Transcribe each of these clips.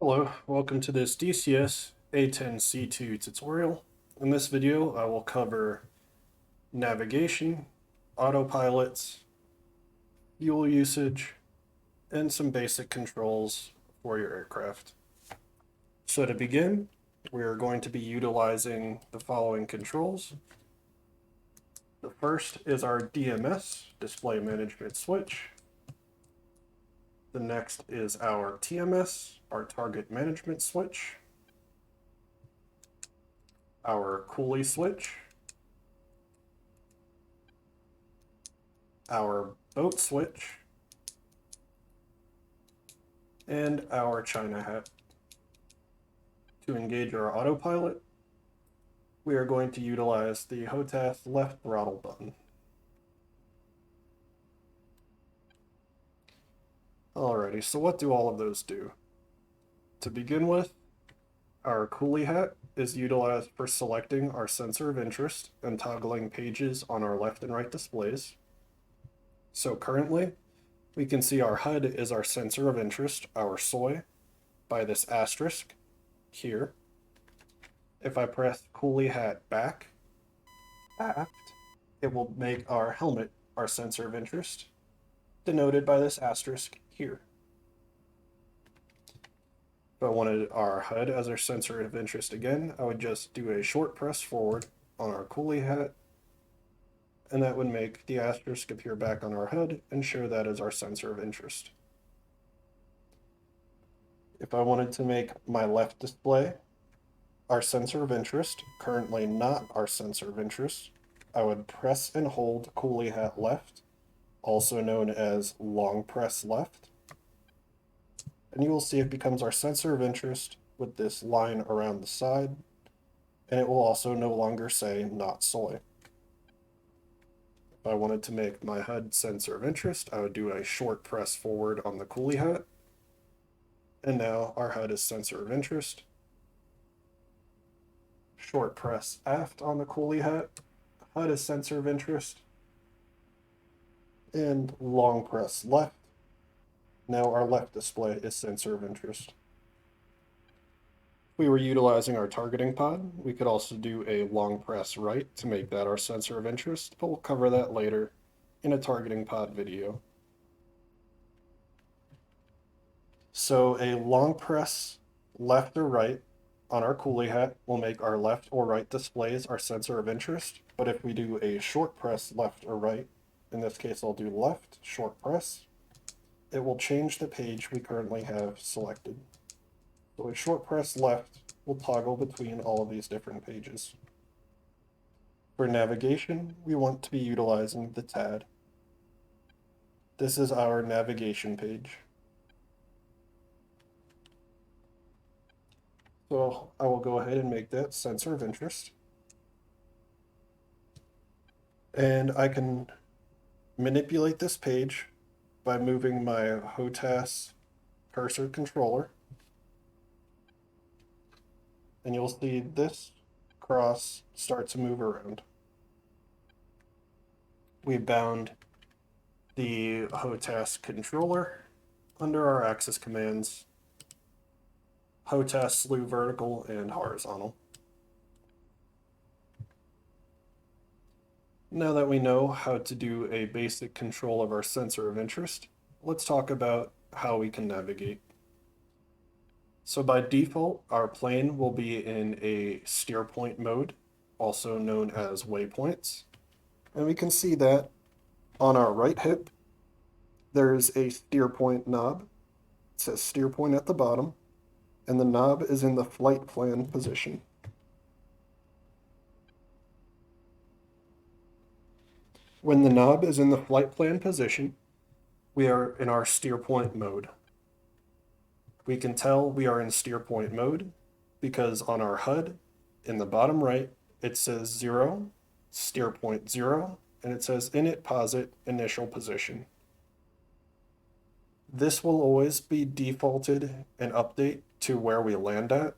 Hello, welcome to this DCS A-10C tutorial. In this video, I will cover navigation, autopilots, fuel usage, and some basic controls for your aircraft. So to begin, we are going to be utilizing the following controls. The first is our DMS, Display Management Switch. The next is our TMS, our Target Management Switch. Our Coolie Switch. Our Boat Switch. And our China Hat. To engage our autopilot, we are going to utilize the HOTAS left throttle button. Alrighty, so what do all of those do? To begin with, our Coolie Hat is utilized for selecting our sensor of interest and toggling pages on our left and right displays. So currently, we can see our HUD is our sensor of interest, our SOI, by this asterisk here. If I press Coolie Hat back, aft, it will make our helmet our sensor of interest, denoted by this asterisk here. If I wanted our HUD as our sensor of interest again, I would just do a short press forward on our Coolie Hat, and that would make the asterisk appear back on our HUD and show that as our sensor of interest. If I wanted to make my left display our sensor of interest, currently not our sensor of interest, I would press and hold Coolie Hat left, also known as long press left, and you will see it becomes our sensor of interest with this line around the side, and it will also no longer say not SOI. If I wanted to make my HUD sensor of interest, I would do a short press forward on the Coolie Hat, and now our HUD is sensor of interest. Short press aft on the Coolie Hat, HUD is sensor of interest, and long press left. Now our left display is sensor of interest. If we were utilizing our targeting pod, we could also do a long press right to make that our sensor of interest, but we'll cover that later in a targeting pod video. So a long press left or right on our Coolie Hat will make our left or right displays our sensor of interest, but if we do a short press left or right, in this case I'll do left, short press, it will change the page we currently have selected. So a short press left will toggle between all of these different pages. For navigation, we want to be utilizing the TAD. This is our navigation page. So I will go ahead and make that sensor of interest. And I can manipulate this page by moving my HOTAS cursor controller. And you'll see this cross start to move around. We bound the HOTAS controller under our axis commands, HOTAS slew vertical and horizontal. Now that we know how to do a basic control of our sensor of interest, let's talk about how we can navigate. So by default, our plane will be in a steer point mode, also known as waypoints. And we can see that on our right hip, there's a steer point knob. It says steer point at the bottom, and the knob is in the flight plan position. When the knob is in the flight plan position, we are in our steer point mode. We can tell we are in steer point mode because on our HUD, in the bottom right, it says 0, steer point 0, and it says init posit initial position. This will always be defaulted and update to where we land at.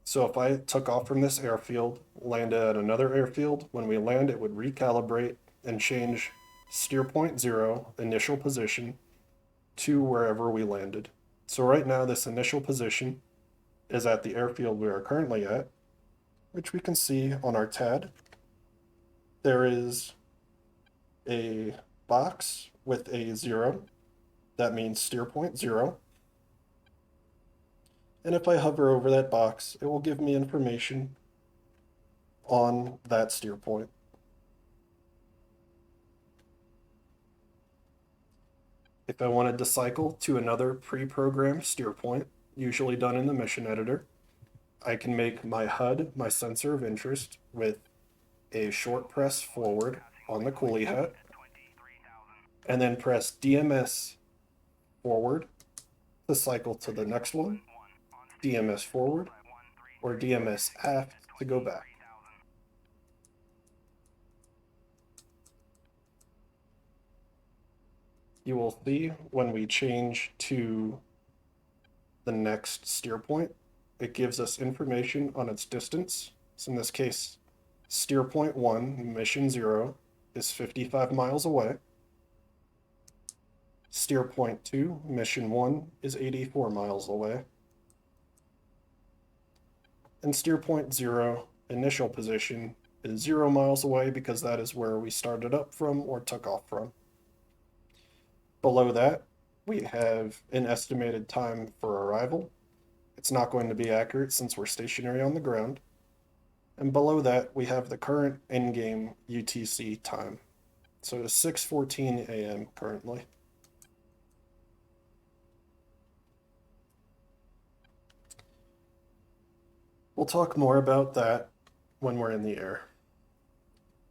So if I took off from this airfield, landed at another airfield, when we land it would recalibrate and change steer point 0 initial position to wherever we landed. So right now this initial position is at the airfield we are currently at, which we can see on our TAD. There is a box with a 0. That means steer point 0. And if I hover over that box, it will give me information on that steer point. If I wanted to cycle to another pre-programmed steer point, usually done in the mission editor, I can make my HUD my sensor of interest with a short press forward on the coolie hat, and then press DMS forward to cycle to the next one, DMS forward, or DMS aft to go back. You will see when we change to the next steer point, it gives us information on its distance. So in this case, steer point 1, mission 0, is 55 miles away. Steer point 2, mission 1, is 84 miles away. And steer point 0, initial position, is 0 miles away because that is where we started up from or took off from. Below that, we have an estimated time for arrival. It's not going to be accurate since we're stationary on the ground. And below that, we have the current in-game UTC time. So it is 6:14 a.m. currently. We'll talk more about that when we're in the air.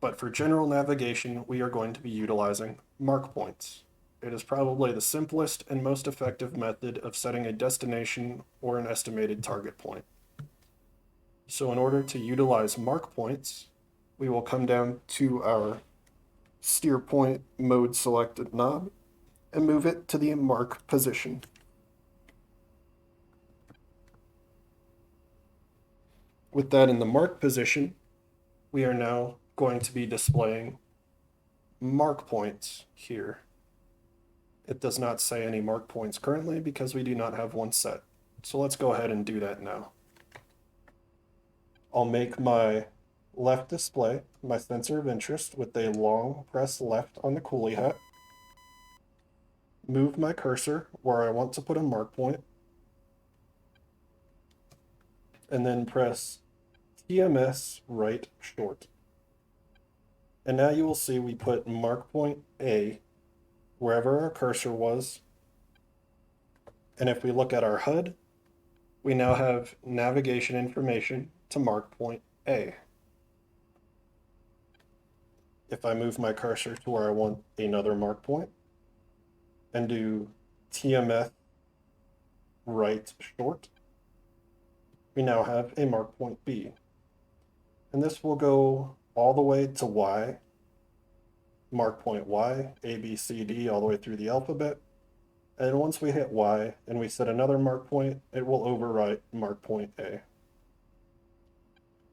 But for general navigation, we are going to be utilizing mark points. It is probably the simplest and most effective method of setting a destination or an estimated target point. So in order to utilize mark points, we will come down to our steer point mode selected knob and move it to the mark position. With that in the mark position, we are now going to be displaying mark points here. It does not say any mark points currently because we do not have one set. So let's go ahead and do that now. I'll make my left display my sensor of interest with a long press left on the coolie hat. Move my cursor where I want to put a mark point. And then press TMS right short. And now you will see we put mark point A wherever our cursor was. And if we look at our HUD, we now have navigation information to mark point A. If I move my cursor to where I want another mark point and do TMS right short, we now have a mark point B. And this will go all the way to Y, mark point Y, A, B, C, D, all the way through the alphabet. And once we hit Y and we set another mark point, it will overwrite mark point A.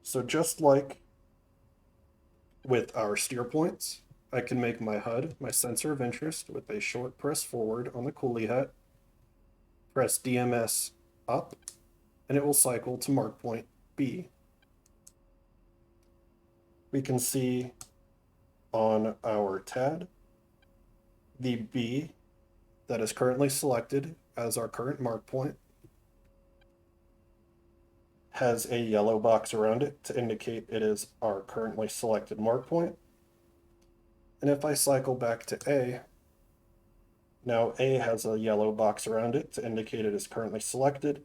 So just like with our steer points, I can make my HUD my sensor of interest with a short press forward on the coolie hat, press DMS up, and it will cycle to mark point B. We can see on our TAD the B that is currently selected as our current mark point has a yellow box around it to indicate it is our currently selected mark point. And if I cycle back to A, now A has a yellow box around it to indicate it is currently selected,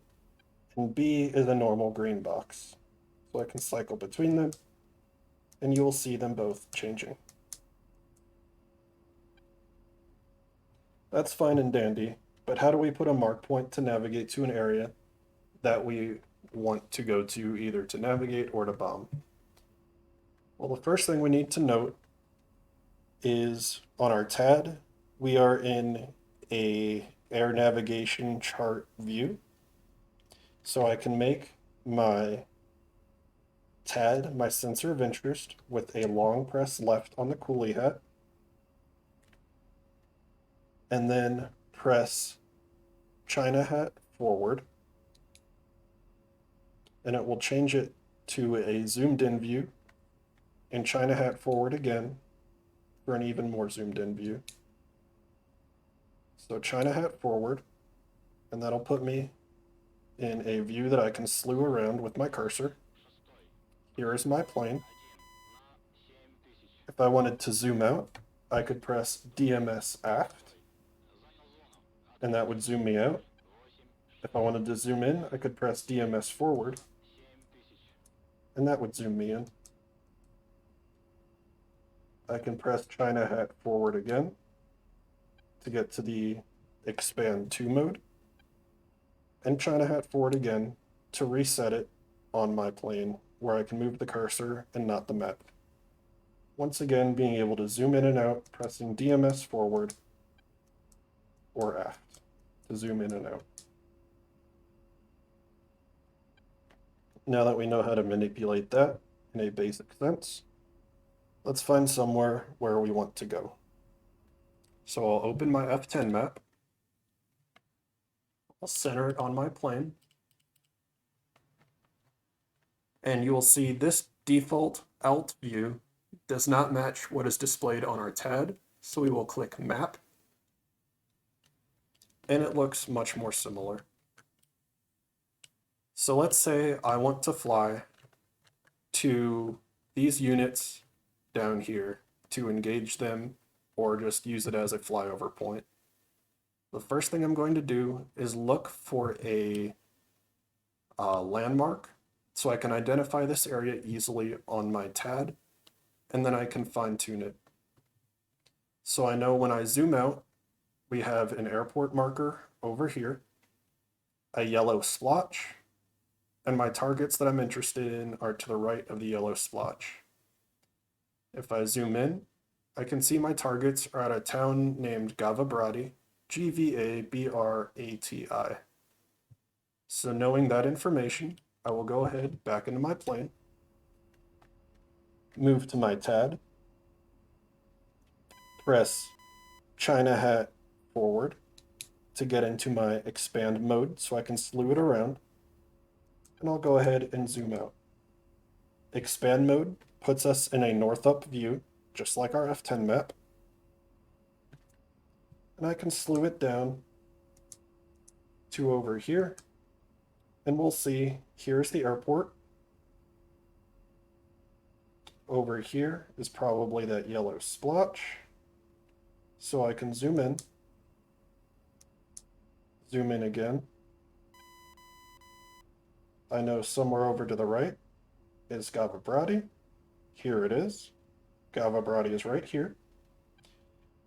and B is a normal green box. So I can cycle between them, and you will see them both changing. That's fine and dandy, but how do we put a mark point to navigate to an area that we want to go to, either to navigate or to bomb? Well, the first thing we need to note is on our TAD, we are in a air navigation chart view. So I can make my TAD my sensor of interest with a long press left on the coolie hat, and then press China hat forward. and it will change it to a zoomed in view, and China hat forward again for an even more zoomed in view. So China hat forward, and that'll put me in a view that I can slew around with my cursor. Here is my plane. If I wanted to zoom out, I could press DMS aft, and that would zoom me out. If I wanted to zoom in, I could press DMS forward, and that would zoom me in. I can press China hat forward again to get to the expand to mode, and China hat forward again to reset it on my plane where I can move the cursor and not the map. Once again, being able to zoom in and out, pressing DMS forward or aft to zoom in and out. Now that we know how to manipulate that in a basic sense, let's find somewhere where we want to go. So I'll open my F10 map. I'll center it on my plane. And you will see this default alt view does not match what is displayed on our TAD. So we will click Map. And it looks much more similar. So let's say I want to fly to these units down here to engage them or just use it as a flyover point. The first thing I'm going to do is look for a landmark so I can identify this area easily on my TAD, and then I can fine tune it. So I know when I zoom out, we have an airport marker over here, a yellow splotch, and my targets that I'm interested in are to the right of the yellow splotch. If I zoom in, I can see my targets are at a town named Gavabrati, Gvabrati. So knowing that information, I will go ahead back into my plane, move to my TAD, press China hat forward to get into my expand mode so I can slew it around, and I'll go ahead and zoom out. Expand mode puts us in a north up view, just like our F10 map, and I can slew it down to over here, and we'll see here's the airport. Over here is probably that yellow splotch, so I can zoom in again. I know somewhere over to the right is Gavabrati. Here it is. Gavabrati is right here.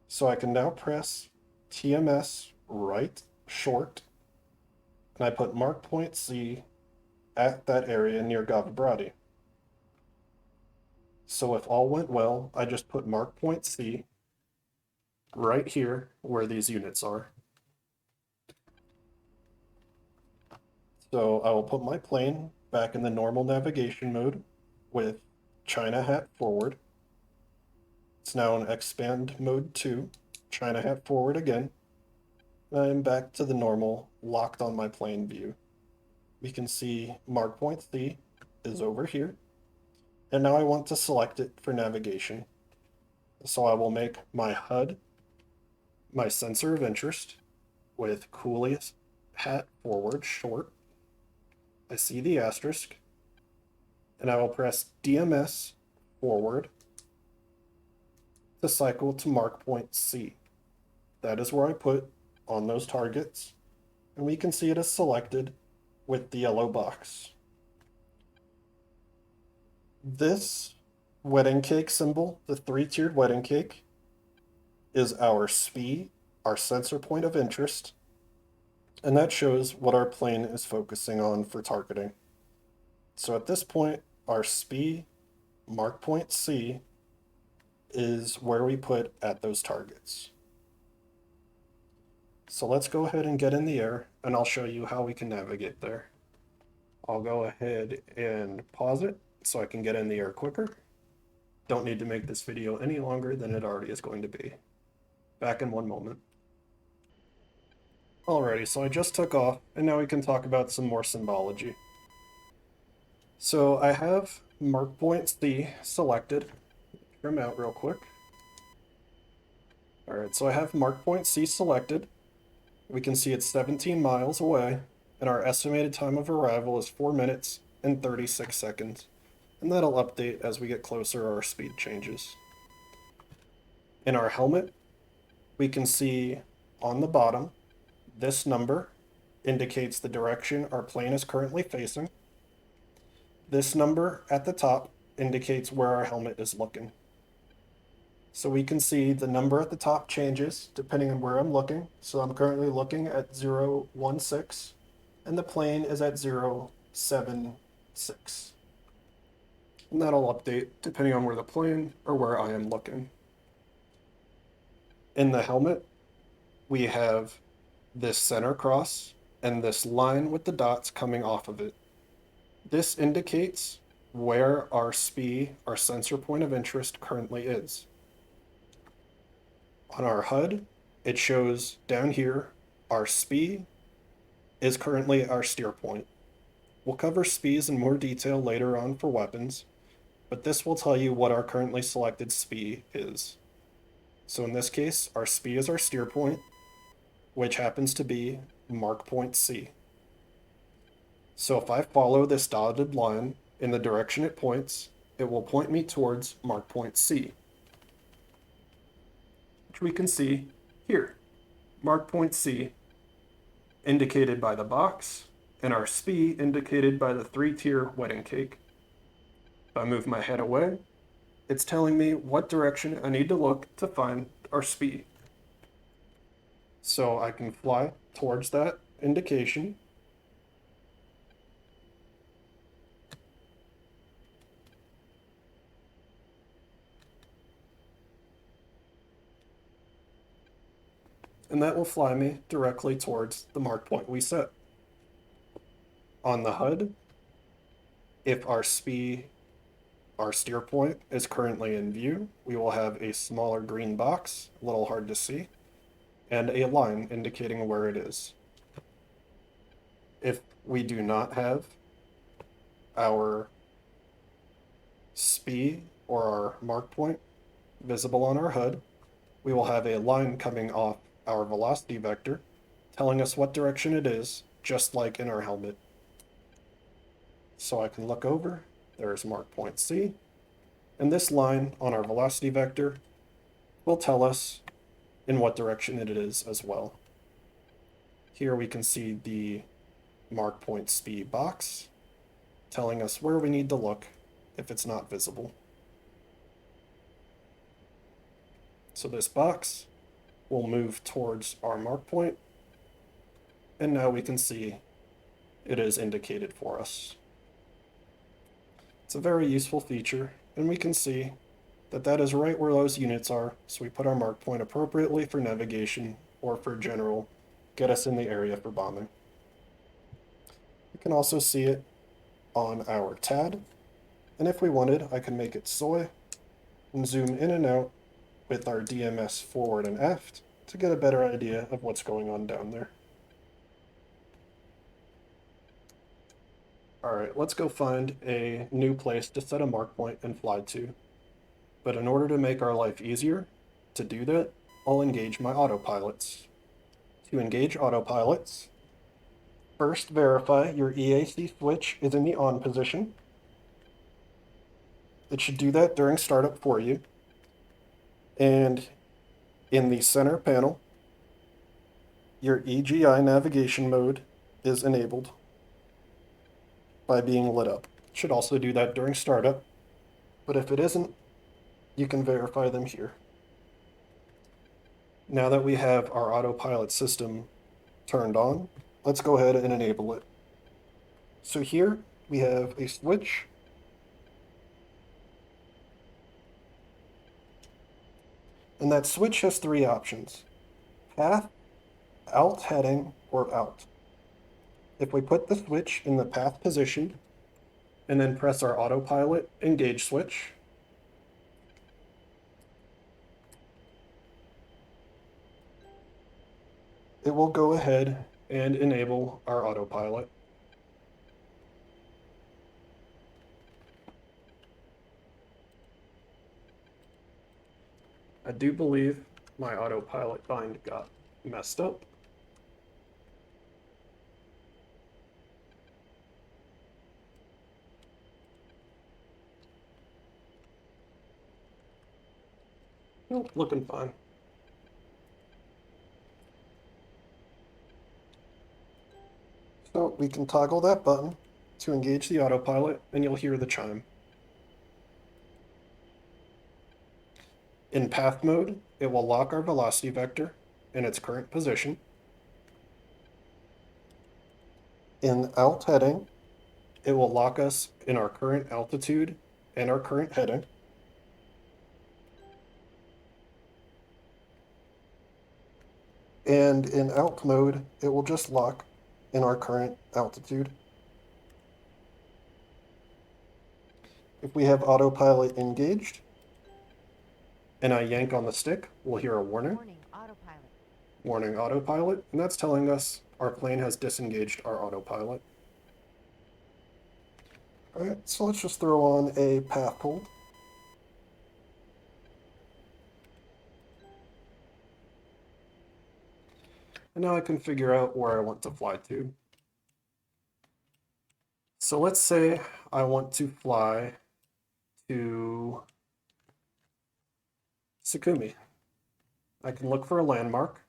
So I can now press TMS right short, and I put mark point C at that area near Gavabrati. So if all went well, I just put mark point C right here where these units are. So I will put my plane back in the normal navigation mode with China hat forward. It's now in expand mode 2, China hat forward again. And I am back to the normal locked on my plane view. We can see mark point C is over here. And now I want to select it for navigation. So I will make my HUD my sensor of interest with Cooley's hat forward short. I see the asterisk, and I will press DMS forward to cycle to mark point C. That is where I put on those targets, and we can see it is selected with the yellow box. This wedding cake symbol, the 3-tiered wedding cake, is our SPI, our sensor point of interest, and that shows what our plane is focusing on for targeting. So at this point, our SPI mark point C is where we put at those targets. So let's go ahead and get in the air, and I'll show you how we can navigate there. I'll go ahead and pause it so I can get in the air quicker. Don't need to make this video any longer than it already is going to be. Back in one moment. Alrighty, so I just took off, and now we can talk about some more symbology. So I have mark point C selected. Trim out real quick. All right, so I have mark point C selected. We can see it's 17 miles away, and our estimated time of arrival is 4 minutes and 36 seconds. And that'll update as we get closer or our speed changes. In our helmet, we can see on the bottom, this number indicates the direction our plane is currently facing. This number at the top indicates where our helmet is looking. So we can see the number at the top changes depending on where I'm looking. So I'm currently looking at 016 and the plane is at 076. And that'll update depending on where the plane or where I am looking. In the helmet, we have this center cross and this line with the dots coming off of it. This indicates where our SPI, our sensor point of interest, currently is. On our HUD, it shows down here our SPI is currently our steer point. We'll cover SPIs in more detail later on for weapons, but this will tell you what our currently selected SPI is. So in this case, our SPI is our steer point, which happens to be mark point C. So if I follow this dotted line in the direction it points, it will point me towards mark point C, which we can see here. Mark point C indicated by the box, and our SPI indicated by the 3-tier wedding cake. If I move my head away, it's telling me what direction I need to look to find our SPI. So I can fly towards that indication. And that will fly me directly towards the mark point we set. On the HUD, if our SPI, our steer point, is currently in view, we will have a smaller green box, a little hard to see, and a line indicating where it is. If we do not have our SPI or our mark point visible on our HUD, we will have a line coming off our velocity vector telling us what direction it is, just like in our helmet. So I can look over, there's mark point C, and this line on our velocity vector will tell us in what direction it is as well. Here we can see the mark point SPI box telling us where we need to look if it's not visible. So this box will move towards our mark point, and now we can see it is indicated for us. It's a very useful feature, and we can see that that is right where those units are, so we put our mark point appropriately for navigation or for general, get us in the area for bombing. We can also see it on our TAD, and if we wanted, I can make it soy and zoom in and out with our DMS forward and aft to get a better idea of what's going on down there. Alright, let's go find a new place to set a mark point and fly to. But in order to make our life easier, to do that, I'll engage my autopilots. To engage autopilots, first verify your EAC switch is in the on position. It should do that during startup for you. And in the center panel, your EGI navigation mode is enabled by being lit up. It should also do that during startup, but if it isn't, you can verify them here. Now that we have our autopilot system turned on, let's go ahead and enable it. So here we have a switch. And that switch has 3 options: path, alt heading, or out. If we put the switch in the path position and then press our autopilot engage switch, it will go ahead and enable our autopilot. I do believe my autopilot bind got messed up. Nope, looking fine. So we can toggle that button to engage the autopilot, and you'll hear the chime. In path mode, it will lock our velocity vector in its current position. In alt heading, it will lock us in our current altitude and our current heading. And in alt mode, it will just lock in our current altitude. If we have autopilot engaged, and I yank on the stick, we'll hear a warning. Warning, autopilot. Warning, autopilot, and that's telling us our plane has disengaged our autopilot. Alright, so let's just throw on a path hold. And now I can figure out where I want to fly to. So let's say I want to fly to Sakumi. I can look for a landmark.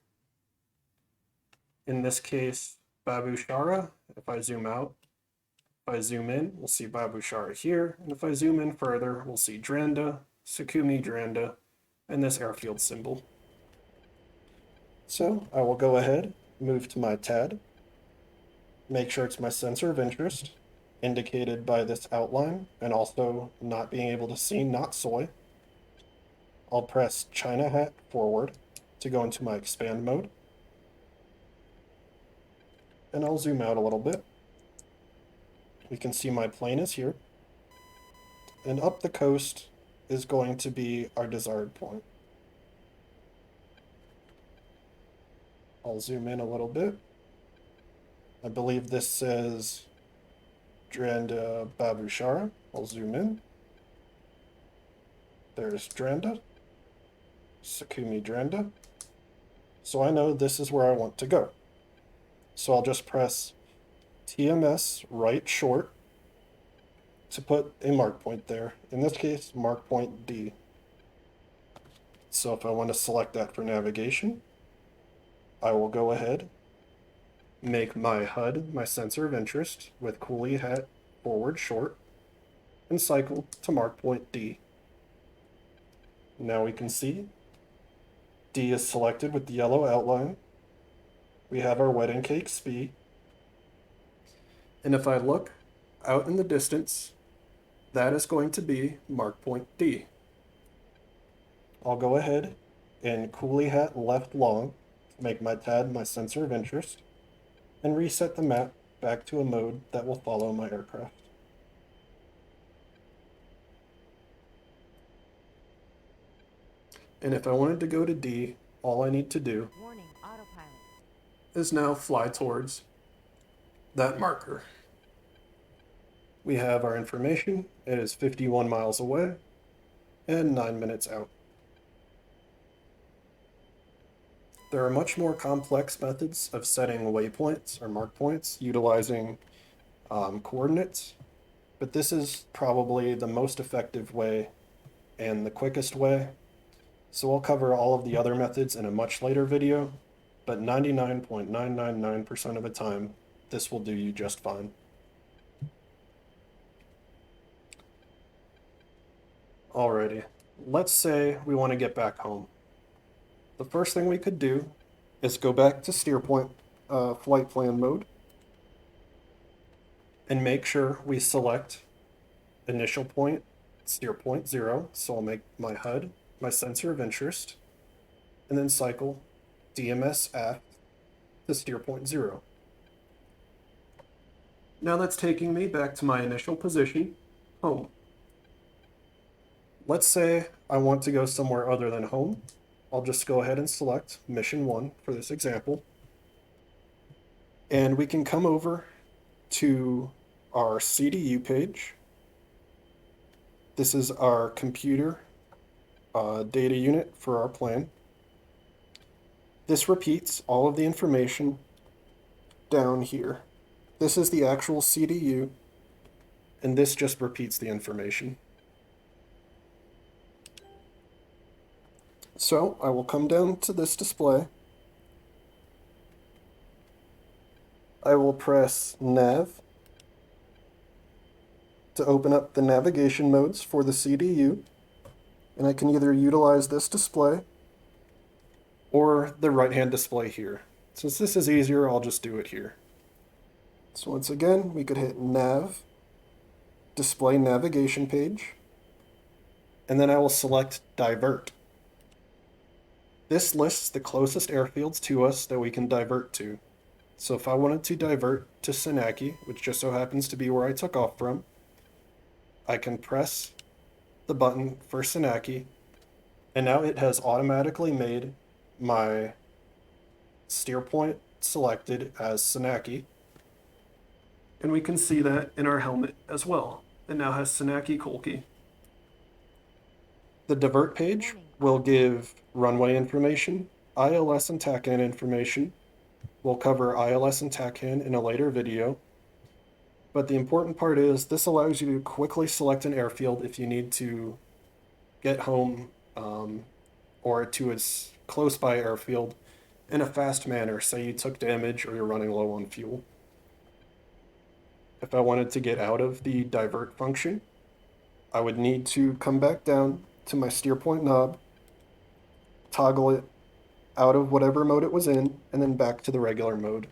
In this case, Babushara. If I zoom out, if I zoom in, we'll see Babushara here. And if I zoom in further, we'll see Dranda, Sakumi Dranda, and this airfield symbol. So I will go ahead, move to my TAD, make sure it's my sensor of interest, indicated by this outline, and also not being able to see not soy. I'll press China hat forward to go into my expand mode. And I'll zoom out a little bit. We can see my plane is here. And up the coast is going to be our desired point. I'll zoom in a little bit. I believe this says Dranda Babushara. I'll zoom in. There's Dranda. Sakumi Dranda. So I know this is where I want to go. So I'll just press TMS right short to put a mark point there. In this case, mark point D. So if I want to select that for navigation, I will go ahead, make my HUD my sensor of interest with coolie hat forward short, and cycle to mark point D. Now we can see D is selected with the yellow outline. We have our wedding cake speed. And if I look out in the distance, that is going to be mark point D. I'll go ahead and coolie hat left long to make my TAD my sensor of interest, and reset the map back to a mode that will follow my aircraft. And if I wanted to go to D, all I need to do Warning, autopilot. is now fly towards that marker. We have our information. It is 51 miles away and 9 minutes out. There are much more complex methods of setting waypoints or mark points utilizing coordinates, but this is probably the most effective way and the quickest way. So I'll cover all of the other methods in a much later video, but 99.999% of the time, this will do you just fine. Alrighty, let's say we want to get back home. The first thing we could do is go back to steer point flight plan mode and make sure we select initial point, steer point 0. So I'll make my HUD my sensor of interest, and then cycle DMS aft to steer point 0. Now that's taking me back to my initial position, home. Let's say I want to go somewhere other than home. I'll just go ahead and select mission 1 for this example. And we can come over to our Cdu page. This is our computer data unit for our plane. This repeats all of the information down here. This is the actual CDU, and this just repeats the information. So I will come down to this display. I will press Nav to open up the navigation modes for the CDU, and I can either utilize this display or the right-hand display here. Since this is easier, I'll just do it here. So once again, we could hit Nav, Display Navigation Page, and then I will select Divert. This lists the closest airfields to us that we can divert to. So if I wanted to divert to Senaki, which just so happens to be where I took off from, I can press the button for Senaki, and now it has automatically made my steer point selected as Senaki. And we can see that in our helmet as well. It now has Senaki Kolki. The Divert page will give runway information, ILS and TACAN information. We'll cover ILS and TACAN in a later video. But the important part is this allows you to quickly select an airfield if you need to get home or to a close by airfield in a fast manner. Say you took damage or you're running low on fuel. If I wanted to get out of the divert function, I would need to come back down to my steer point knob, toggle it out of whatever mode it was in, and then back to the regular mode.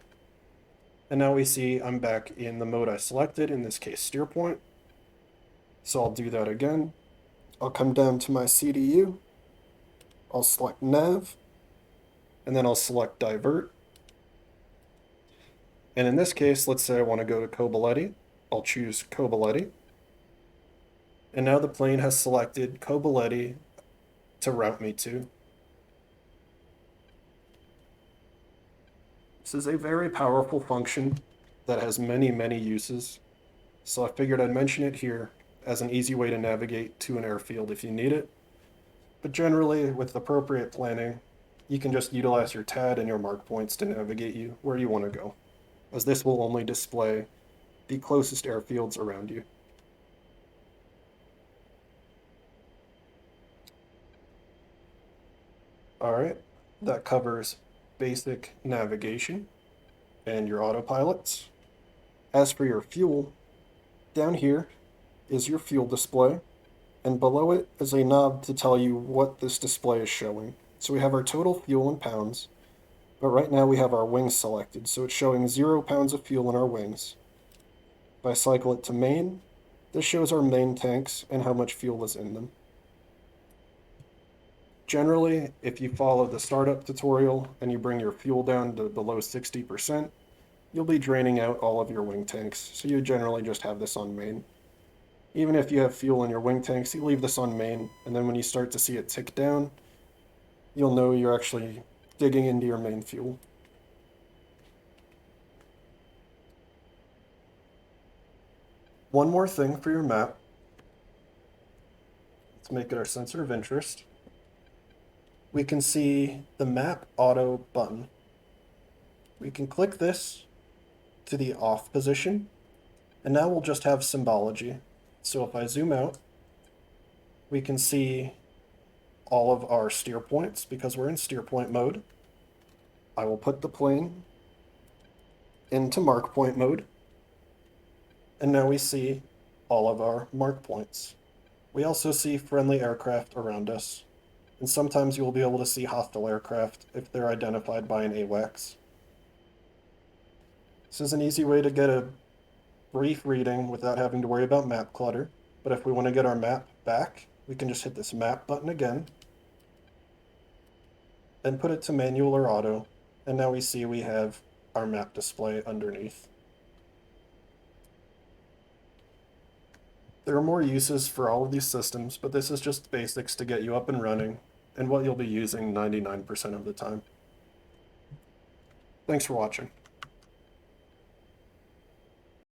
And now we see I'm back in the mode I selected, in this case steer point. So I'll do that again. I'll come down to my CDU, I'll select Nav, and then I'll select Divert. And in this case, let's say I want to go to Kobuleti. I'll choose Kobuleti. And now the plane has selected Kobuleti to route me to. This is a very powerful function that has many, many uses. So I figured I'd mention it here as an easy way to navigate to an airfield if you need it. But generally, with appropriate planning, you can just utilize your TAD and your mark points to navigate you where you want to go, as this will only display the closest airfields around you. Alright, that covers basic navigation and your autopilots. As for your fuel, down here is your fuel display, and below it is a knob to tell you what this display is showing. So we have our total fuel in pounds, but right now we have our wings selected, so it's showing 0 pounds of fuel in our wings. If I cycle it to main, this shows our main tanks and how much fuel is in them. Generally, if you follow the startup tutorial and you bring your fuel down to below 60%, you'll be draining out all of your wing tanks, so you generally just have this on main. Even if you have fuel in your wing tanks, you leave this on main, and then when you start to see it tick down, you'll know you're actually digging into your main fuel. One more thing for your map. Let's make it our sensor of interest. We can see the Map Auto button. We can click this to the off position, and now we'll just have symbology. So if I zoom out, we can see all of our steer points because we're in steer point mode. I will put the plane into mark point mode, and now we see all of our mark points. We also see friendly aircraft around us, and sometimes you will be able to see hostile aircraft if they're identified by an AWACS. This is an easy way to get a brief reading without having to worry about map clutter, but if we want to get our map back, we can just hit this map button again, and put it to manual or auto, and now we see we have our map display underneath. There are more uses for all of these systems, but this is just basics to get you up and running, and what you'll be using 99% of the time. Thanks for watching.